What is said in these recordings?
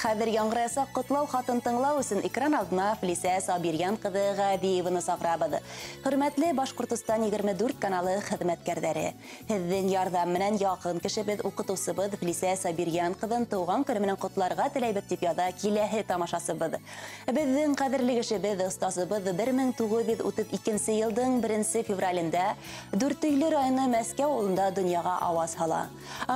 хәзер яңгыраса котлау хатын тыңлау өчен экран алдына Филисә Сабирян кызы Гадиеваны сакырабыз. Хөрмәтле Башкортстан 24 каналы хезмәткәрләре, һезнең ярдәм белән якын кешебез укытучыбыз Филисә Сабирян кызын туган көнен менән котларга теләйбез дип яза киләһе тамашасыбыз. Безнең кадерле кешебез остазыбыз 1932 елның 1 февралендә Дүртөйле районы Мәскәү авылында дөньяга аваз һала.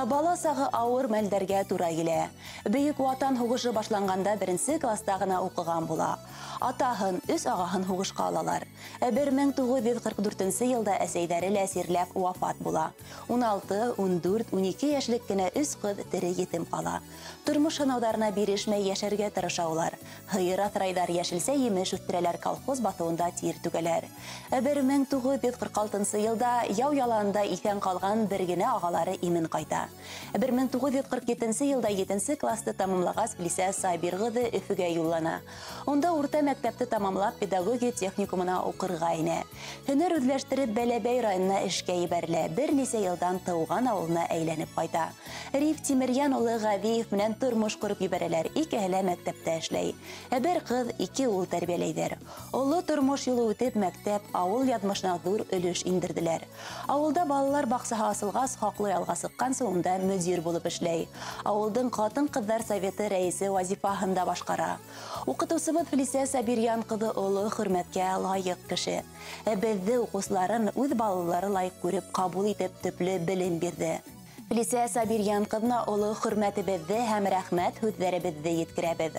Бала сагы авыр мәлдәргә туры килә. Бөек Ватан һугышы башланганда 1 класста гына укыган була. Атаһын, үз агаһын һугышка алалар. 1944 елда әсәйдәре ләсирләп вафат була. 16, 14, 12 яшьлек кенә үз кыз тере етем кала. Тормыш сынаударына бирешмәй яшәргә тырышалар. Хыйыр асрайдар яшелсә емеш үстерәләр колхоз басуында тир түгәләр. 1946 елда яу яланда исән калган бер генә агалары имен кайта. 1947 елда 7 классты тамамлагач Филисә Сабир кызы Өфөгә юллана. Онда урта мәктәпте тамамлап педагогия техникумына укырга инә. Һөнәр үзләштереп Бәләбәй районына эшкә ибәрелә. Берничә елдан туган авылына әйләнеп кайта. Риф Тимирян улы Гадиев белән тормыш курып ибәрәләр. Икәһелә мәктәптә эшләй. Бер кыз, 2 ул тәрбияләйдер. Олы тормыш юлы үтеп мәктәп, авыл язмышына зур өлеш индерделәр. Авылда балалар баксаһы асылгас хаклы ялга сыккан соңында мөдир булып эшләй. Авылдың хатын-кызлар советы рәисе вазифаһында башкара. Укытучыбыз Филисә Сабирян кызы олы хөрмәткә лаек кеше. Безне укучыларын үз балалары лаек күреп кабул итеп төпле белем бирде. Филисә Сабирян кызына олы хөрмәтебезне һәм рәхмәт сүзләребезне yetkерәбез.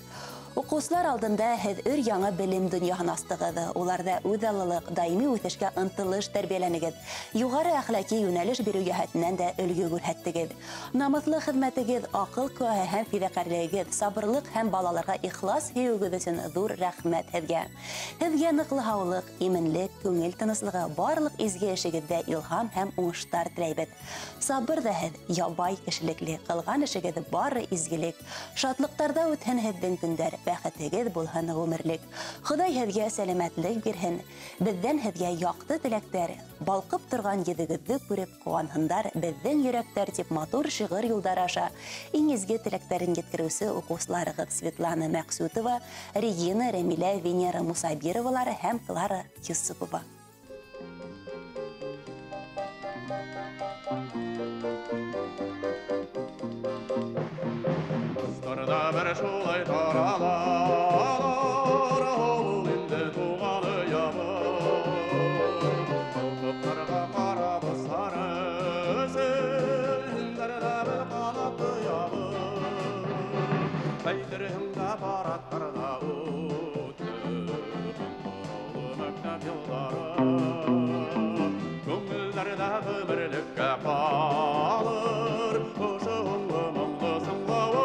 Укучылар алдында һез өр яңа белем дөньяһын астыгыз. Уларда үҙаллылык, даими үсешкә ынтылыш тәрбияләнегез. Югары әхлаки юнәлеш бирү җәһәтеннән дә өлгө күрһәттегез. Намыслы хезмәтегез, акыл куәһе һәм фидакарлыгыгыз, сабырлык һәм балаларга ихлас һөюгез өчен зур рәхмәт һезгә. Һезгә ныклы һаулык, именлек, күңел тынычлыгы, барлык изге эшегездә илһам һәм уңыштар теләйбез. Сабыр да һез, ябай кешелекле, кылган эшегез бары изгелек. Шатлыктарда үтһен һезнең көндәр. Бәхетегез булһын гомерлек. Ходай һезгә сәламәтлек бирһен. Бездән һезгә якты теләктәр. Балкып торган йөзегезне күреп куанһындар безнең йөрәктәр дип матур шигырь юлдары аша иң изге теләкләрен yetkерүче укучыларыгыз Светлана Мәксүтова, Регина Рамиля Венера Мусабировалар һәм Клара Юсупова. Kızlarda bir şolay taralar, oğul indi tuğalı yağmur. Kalkıplarga qarab sarı senderde bir qanatlı yağmur. Beydirhimde baratlarda o'tdi, oğul məktəb yolları. Көңілдерді өмірлікке қалыр, ұшыңғы мұңды сыңлауы.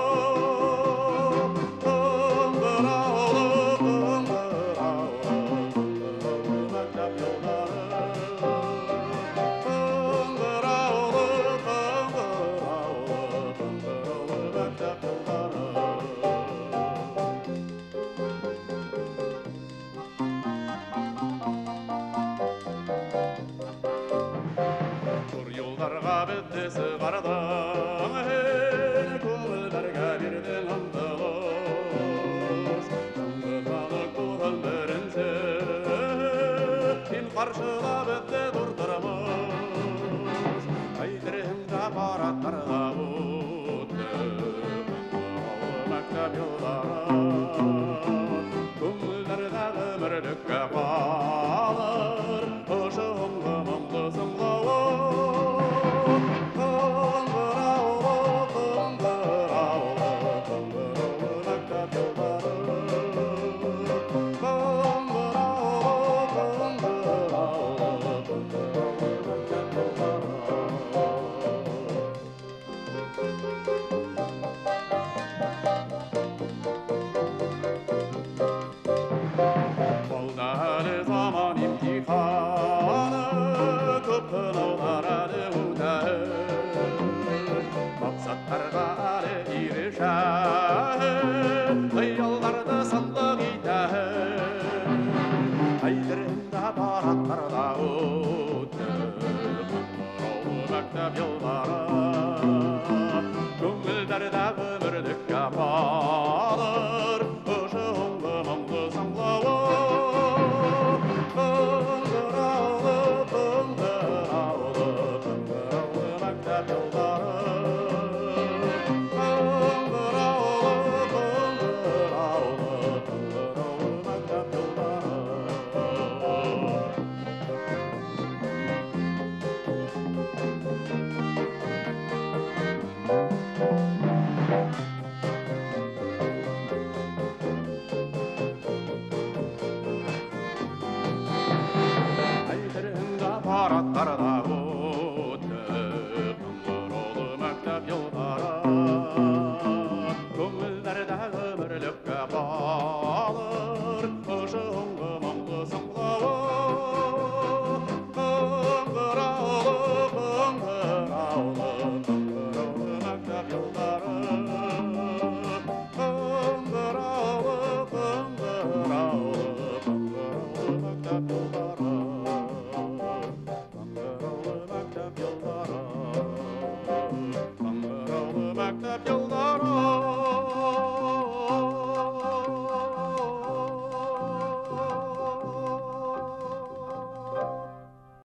Qarşıda bizde durdurmaz, Aydirhimde baratlarda o'tdi, oğul məktəb yolları. Көңілдерді өмірлікке қалыр, ұшыңғы мұңды сыңлауы. Көңілдерді өмірлікке қалыр. да